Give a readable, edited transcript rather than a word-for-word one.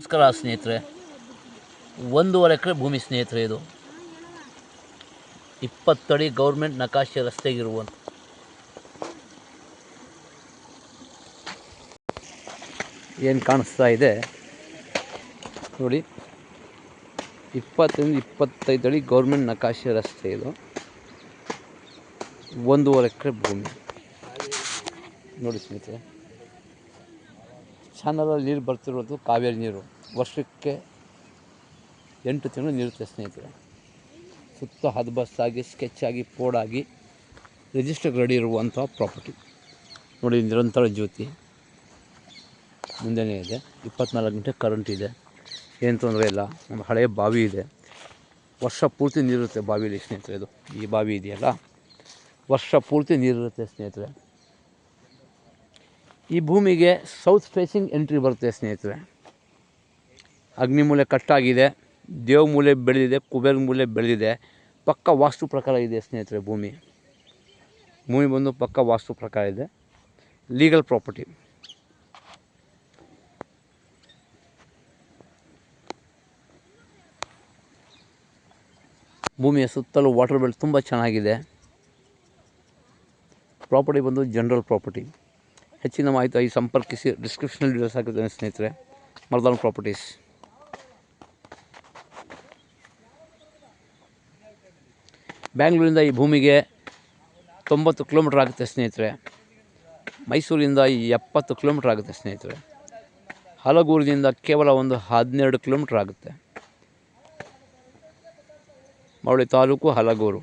ನಮಸ್ಕಾರ ಸ್ನೇಹಿತರೆ, 1.5 ಎಕರೆ ಭೂಮಿ ಸ್ನೇಹಿತರೆ. ಇದು 20 ಅಡಿ ಗೌರ್ಮೆಂಟ್ ನಕಾಶೆ ರಸ್ತೆಗಿರುವಂಥ ಏನು ಕಾಣಿಸ್ತಾ ಇದೆ ನೋಡಿ. 20-25 ಅಡಿ ಗೌರ್ಮೆಂಟ್ ನಕಾಶೆ ರಸ್ತೆ. ಇದು 1.5 ಎಕರೆ ಭೂಮಿ ನೋಡಿ ಸ್ನೇಹಿತರೆ. ಚಾನಲಲ್ಲಿ ನೀರು ಬರ್ತಿರೋದು ಕಾವೇರಿ ನೀರು. ವರ್ಷಕ್ಕೆ 8 ತಿಂಗಳು ನೀರುತ್ತೆ ಸ್ನೇಹಿತರೆ. ಸುತ್ತ ಹದ್ಬಸ್ಸಾಗಿ ಸ್ಕೆಚ್ಚಾಗಿ ಪೋಡಾಗಿ ರಿಜಿಸ್ಟರ್ಗೆ ರೆಡಿ ಇರುವಂಥ ಪ್ರಾಪರ್ಟಿ ನೋಡಿ. ನಿರಂತರ ಜ್ಯೋತಿ ಮುಂದೆನೇ ಇದೆ. 24 ಗಂಟೆ ಕರೆಂಟ್ ಇದೆ, ಏನು ತೊಂದರೆ ಇಲ್ಲ. ಒಂದು ಹಳೆಯ ಬಾವಿ ಇದೆ, ವರ್ಷ ಪೂರ್ತಿ ನೀರಿರುತ್ತೆ ಬಾವಿಲಿ ಸ್ನೇಹಿತರೆ. ಇದು ಈ ಬಾವಿ ಇದೆಯಲ್ಲ, ವರ್ಷ ಪೂರ್ತಿ ನೀರಿರುತ್ತೆ ಸ್ನೇಹಿತರೆ. ಈ ಭೂಮಿಗೆ ಸೌತ್ ಫೇಸಿಂಗ್ ಎಂಟ್ರಿ ಬರುತ್ತೆ ಸ್ನೇಹಿತರೆ. ಅಗ್ನಿಮೂಲೆ ಕಟ್ಟಾಗಿದೆ, ದೇವ ಮೂಲೆ ಬೆಳೆದಿದೆ, ಕುಬೇರ ಮೂಲೆ ಬೆಳೆದಿದೆ. ಪಕ್ಕ ವಾಸ್ತು ಪ್ರಕಾರ ಇದೆ ಸ್ನೇಹಿತರೆ. ಭೂಮಿ ಬಂದು ಪಕ್ಕ ವಾಸ್ತು ಪ್ರಕಾರ ಇದೆ. Legal property. ಭೂಮಿಯ ಸುತ್ತಲೂ ವಾಟರ್ ಬೆಲ್ಟ್ ತುಂಬ ಚೆನ್ನಾಗಿದೆ. ಪ್ರಾಪರ್ಟಿ ಬಂದು ಜನರಲ್ ಪ್ರಾಪರ್ಟಿ. ಹೆಚ್ಚಿನ ಮಾಹಿತಿ ಸಂಪರ್ಕಿಸಿ. ಡಿಸ್ಕ್ರಿಪ್ಷನಲ್ಲಿ ಡೀಟೇಲ್ಸ್ ಹಾಕಿದ್ದೇನೆ ಸ್ನೇಹಿತರೆ. ಮರ್ದಾನ್ ಪ್ರಾಪರ್ಟೀಸ್. ಬ್ಯಾಂಗ್ಳೂರಿಂದ ಈ ಭೂಮಿಗೆ 90 ಕಿಲೋಮೀಟ್ರ್ ಆಗುತ್ತೆ ಸ್ನೇಹಿತರೆ. ಮೈಸೂರಿಂದ 70 ಕಿಲೋಮೀಟ್ರ್ ಆಗುತ್ತೆ ಸ್ನೇಹಿತರೆ. ಹಲಗೂರಿನಿಂದ ಕೇವಲ ಒಂದು 12 ಕಿಲೋಮೀಟ್ರ್ ಆಗುತ್ತೆ. ಮಳವಳ್ಳಿ ತಾಲೂಕು, ಹಲಗೂರು.